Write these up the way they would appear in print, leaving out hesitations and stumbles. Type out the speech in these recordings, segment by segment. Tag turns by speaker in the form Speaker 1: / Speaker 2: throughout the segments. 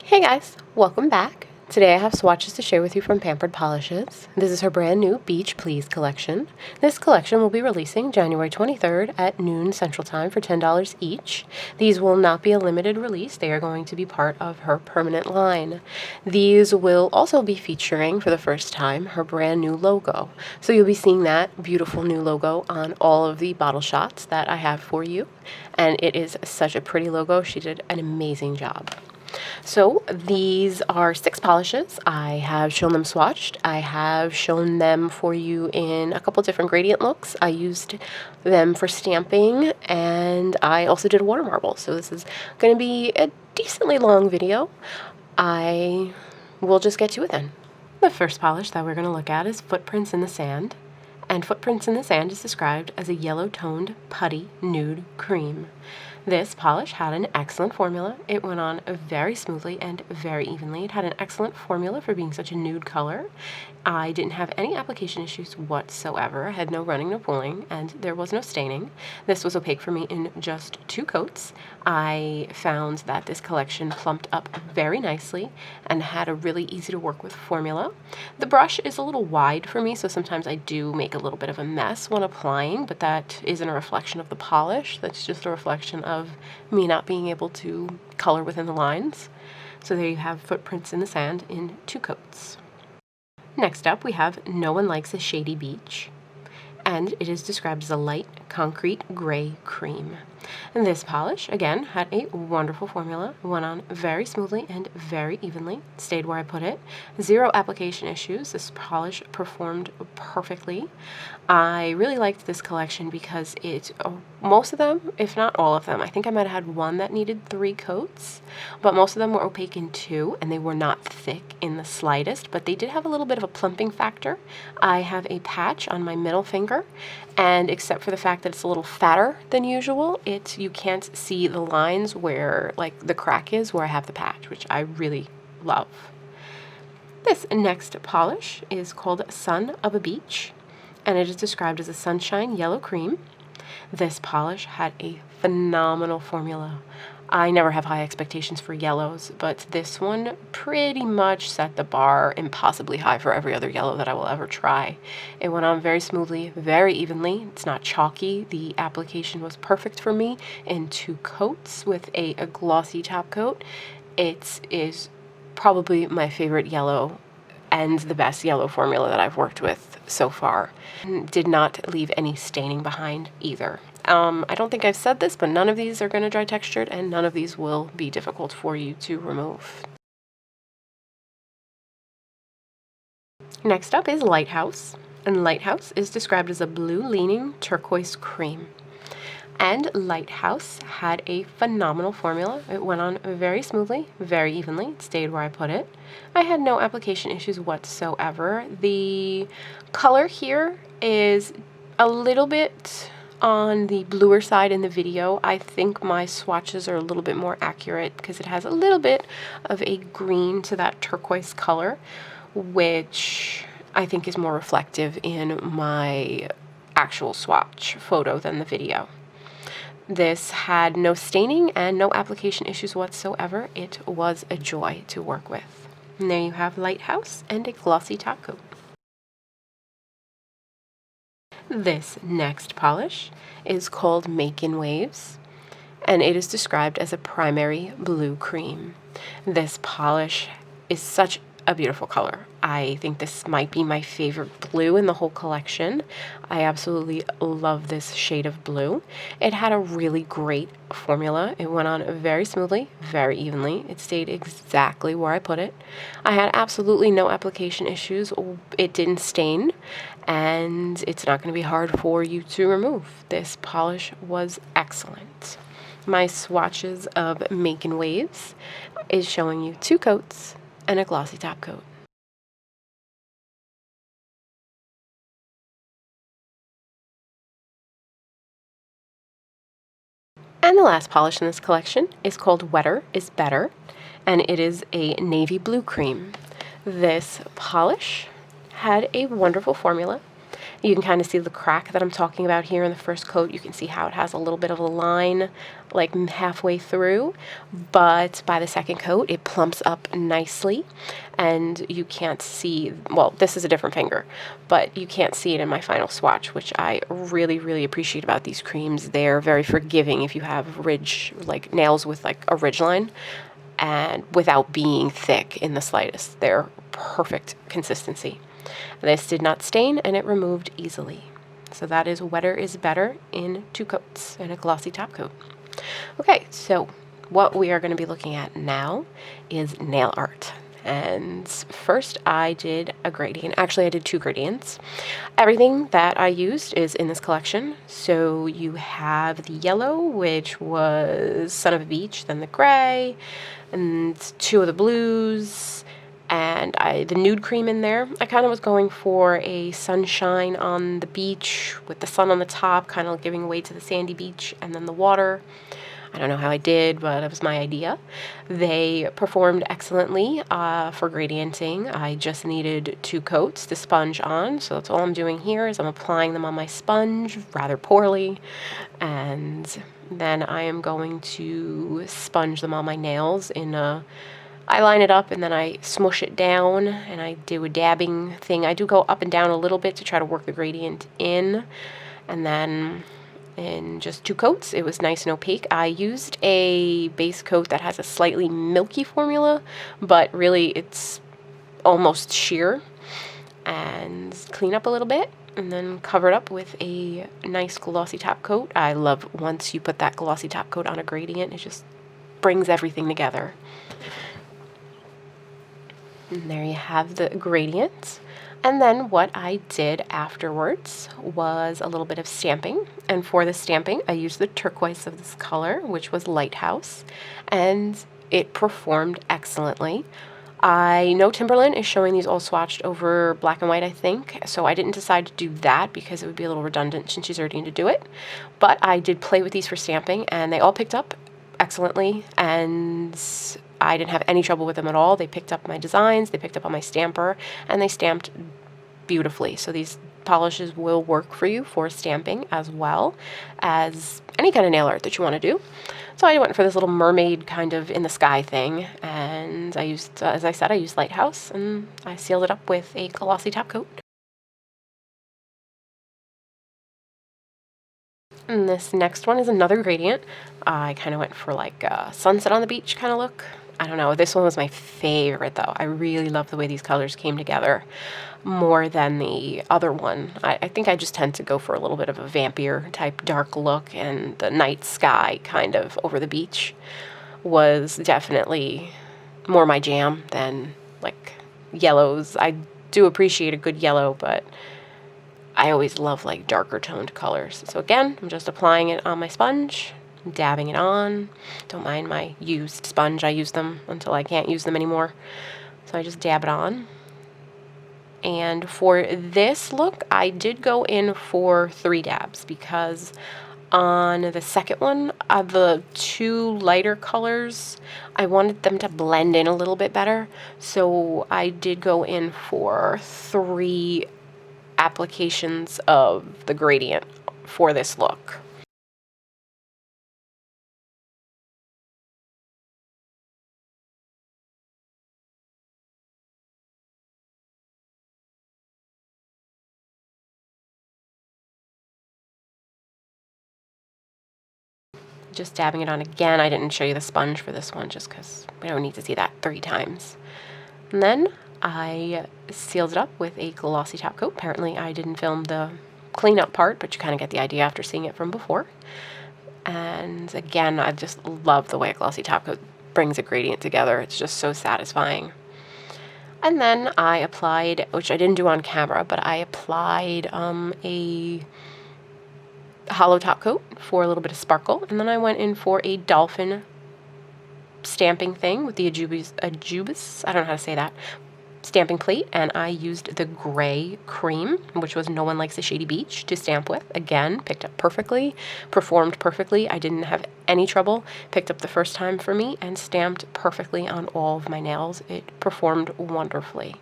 Speaker 1: Hey guys, welcome back. Today I have swatches to share with you from Pampered Polishes. This is her brand new Beach Please collection. This collection will be releasing January 23rd at noon Central Time for $10 each. These will not be a limited release. They are going to be part of her permanent line. These will also be featuring for the first time her brand new logo. So you'll be seeing that beautiful new logo on all of the bottle shots that I have for you. And it is such a pretty logo. She did an amazing job. So these are 6 polishes. I have shown them swatched. I have shown them for you in a couple different gradient looks. I used them for stamping, and I also did a water marble. So this is going to be a decently long video. I will just get to it then. The first polish that we're going to look at is Footprints in the Sand. And Footprints in the Sand is described as a yellow-toned, putty, nude cream. This polish had an excellent formula. It went on very smoothly and very evenly. It had an excellent formula for being such a nude color. I didn't have any application issues whatsoever. I had no running, no pooling, and there was no staining. This was opaque for me in just 2 coats. I found that this collection plumped up very nicely and had a really easy to work with formula. The brush is a little wide for me, so sometimes I do make a little bit of a mess when applying, but that isn't a reflection of the polish. That's just a reflection of me not being able to color within the lines. So there you have Footprints in the Sand in 2 coats. Next up, we have No One Likes a Shady Beach, and it is described as a light concrete gray cream. And this polish, again, had a wonderful formula, went on very smoothly and very evenly, stayed where I put it. 0 application issues. This polish performed perfectly. I really liked this collection because most of them, if not all of them, I think I might have had one that needed 3 coats, but most of them were opaque in 2, and they were not thick in the slightest, but they did have a little bit of a plumping factor. I have a patch on my middle finger, and except for the fact that it's a little fatter than usual, you can't see the lines where, like, the crack is where I have the patch, which I really love. This next polish is called Sun of a Beach, and it is described as a sunshine yellow cream. This polish had a phenomenal formula. I never have high expectations for yellows, but this one pretty much set the bar impossibly high for every other yellow that I will ever try. It went on very smoothly, very evenly. It's not chalky. The application was perfect for me in 2 coats with a glossy top coat. It is probably my favorite yellow and the best yellow formula that I've worked with so far. Did not leave any staining behind either. I don't think I've said this, but none of these are going to dry textured, and none of these will be difficult for you to remove. Next up is Lighthouse, and Lighthouse is described as a blue-leaning turquoise cream. And Lighthouse had a phenomenal formula. It went on very smoothly, very evenly. It stayed where I put it. I had no application issues whatsoever. The color here is a little bit on the bluer side in the video. I think my swatches are a little bit more accurate because it has a little bit of a green to that turquoise color, which I think is more reflective in my actual swatch photo than the video. This had no staining and no application issues whatsoever. It was a joy to work with. And there you have Lighthouse and a glossy top coat. This next polish is called Makin Waves, and it is described as a primary blue cream. This polish is such a beautiful color. I think this might be my favorite blue in the whole collection. I absolutely love this shade of blue. It had a really great formula. It went on very smoothly, very evenly. It stayed exactly where I put it. I had absolutely no application issues. It didn't stain, and it's not going to be hard for you to remove. This polish was excellent. My swatches of Makin Waves is showing you 2 coats and a glossy top coat. And the last polish in this collection is called Wetter is Better, and it is a navy blue cream. This polish had a wonderful formula. You can kind of see the crack that I'm talking about here in the first coat. You can see how it has a little bit of a line like halfway through, but by the second coat it plumps up nicely, and you can't see, well, this is a different finger, but you can't see it in my final swatch, which I really, really appreciate about these creams. They're very forgiving if you have ridge, like nails with like a ridge line, and without being thick in the slightest. They're perfect consistency. This did not stain, and it removed easily. So that is Wetter is Better in 2 coats and a glossy top coat. Okay, so what we are going to be looking at now is nail art. And first I did a gradient. Actually, I did 2 gradients. Everything that I used is in this collection. So you have the yellow, which was Son of a Beach, then the gray, and 2 of the blues, and the nude cream in there. I kind of was going for a sunshine on the beach with the sun on the top, kind of giving way to the sandy beach, and then the water. I don't know how I did, but it was my idea. They performed excellently for gradienting. I just needed 2 coats to sponge on, so that's all I'm doing here is I'm applying them on my sponge rather poorly, and then I am going to sponge them on my nails in a, I line it up and then I smush it down and I do a dabbing thing. I do go up and down a little bit to try to work the gradient in, and then in just 2 coats, it was nice and opaque. I used a base coat that has a slightly milky formula, but really it's almost sheer, and clean up a little bit and then cover it up with a nice glossy top coat. I love once you put that glossy top coat on a gradient, it just brings everything together. And there you have the gradient. And then what I did afterwards was a little bit of stamping. And for the stamping, I used the turquoise of this color, which was Lighthouse, and it performed excellently. I know Timberland is showing these all swatched over black and white, I think, so I didn't decide to do that because it would be a little redundant since she's already going to do it. But I did play with these for stamping, and they all picked up excellently, and I didn't have any trouble with them at all. They picked up my designs, they picked up on my stamper, and they stamped beautifully. So these polishes will work for you for stamping as well as any kind of nail art that you want to do. So I went for this little mermaid kind of in the sky thing, and I used, as I said, I used Lighthouse, and I sealed it up with a glossy top coat. And this next one is another gradient. I kind of went for like a sunset on the beach kind of look. I don't know, this one was my favorite though. I really love the way these colors came together more than the other one. I think I just tend to go for a little bit of a vampire type dark look, and the night sky kind of over the beach was definitely more my jam than like yellows. I do appreciate a good yellow, but I always love like darker toned colors. So again, I'm just applying it on my sponge, dabbing it on. Don't mind my used sponge. I use them until I can't use them anymore. So I just dab it on. And for this look, I did go in for 3 dabs because on the second one, the 2 lighter colors, I wanted them to blend in a little bit better. So I did go in for 3 applications of the gradient for this look. Just dabbing it on again. I didn't show you the sponge for this one just because we don't need to see that 3 times. And then I sealed it up with a glossy top coat. Apparently I didn't film the cleanup part, but you kind of get the idea after seeing it from before. And again, I just love the way a glossy top coat brings a gradient together. It's just so satisfying. And then I applied, which I didn't do on camera, but I applied a hollow top coat for a little bit of sparkle, and then I went in for a Dolphin stamping thing with the Ajubis, I don't know how to say that, stamping plate, and I used the gray cream, which was No One Likes a Shady Beach, to stamp with. Again, picked up perfectly, performed perfectly. I didn't have any trouble. Picked up the first time for me and stamped perfectly on all of my nails. It performed wonderfully.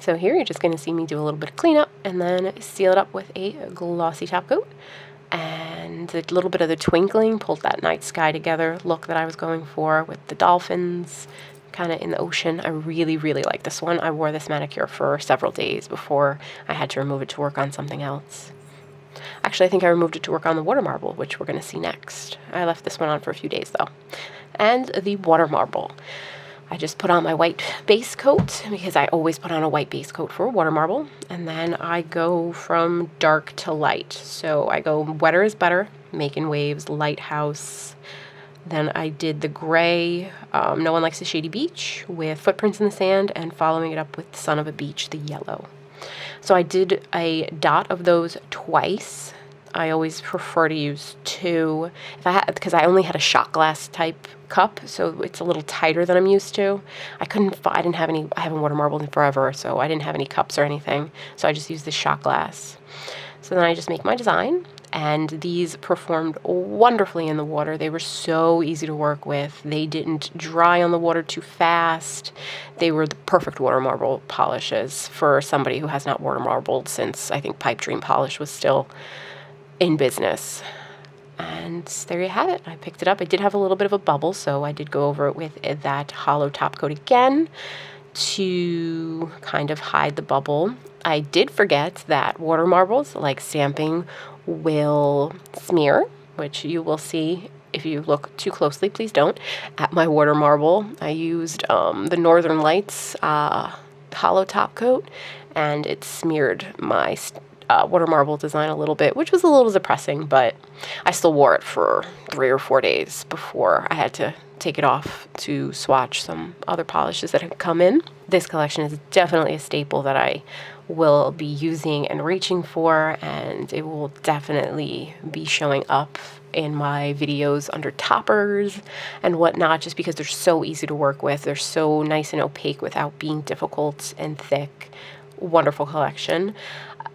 Speaker 1: So here you're just going to see me do a little bit of cleanup and then seal it up with a glossy top coat. And a little bit of the twinkling pulled that night sky together look that I was going for with the dolphins kind of in the ocean. I really, really like this one. I wore this manicure for several days before I had to remove it to work on something else. Actually, I think I removed it to work on the water marble, which we're going to see next. I left this one on for a few days though. And the water marble. I just put on my white base coat because I always put on a white base coat for a water marble. And then I go from dark to light. So I go wetter is better, Makin Waves, Lighthouse. Then I did the gray, No One Likes a Shady Beach with Footprints in the Sand, and following it up with Son of a Beach, the yellow. So I did a dot of those twice. I always prefer to use two because I only had a shot glass type cup, so it's a little tighter than I'm used to. I haven't water marbled in forever, so I didn't have any cups or anything, so I just used the shot glass. So then I just make my design, and these performed wonderfully in the water. They were so easy to work with. They didn't dry on the water too fast. They were the perfect water marble polishes for somebody who has not water marbled since I think Pipe Dream Polish was still in business. And there you have it. I picked it up. I did have a little bit of a bubble, so I did go over it with that hollow top coat again to kind of hide the bubble. I did forget that water marbles, like stamping, will smear, which you will see if you look too closely. Please don't. At my water marble, I used the Northern Lights hollow top coat, and it smeared my water marble design a little bit, which was a little depressing, but I still wore it for 3 or 4 days before I had to take it off to swatch some other polishes that had come in. This collection is definitely a staple that I will be using and reaching for, and it will definitely be showing up in my videos under toppers and whatnot, just because they're so easy to work with. They're so nice and opaque without being difficult and thick. Wonderful collection.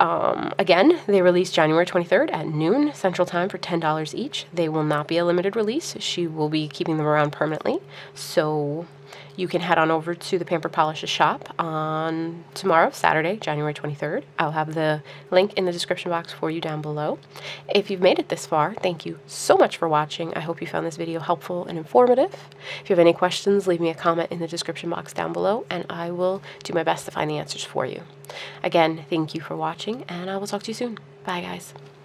Speaker 1: Again, they released January 23rd at noon Central Time for $10 each. They will not be a limited release. She will be keeping them around permanently. So you can head on over to the Pampered Polishes shop on tomorrow, Saturday, January 23rd. I'll have the link in the description box for you down below. If you've made it this far, thank you so much for watching. I hope you found this video helpful and informative. If you have any questions, leave me a comment in the description box down below, and I will do my best to find the answers for you. Again, thank you for watching, and I will talk to you soon. Bye, guys.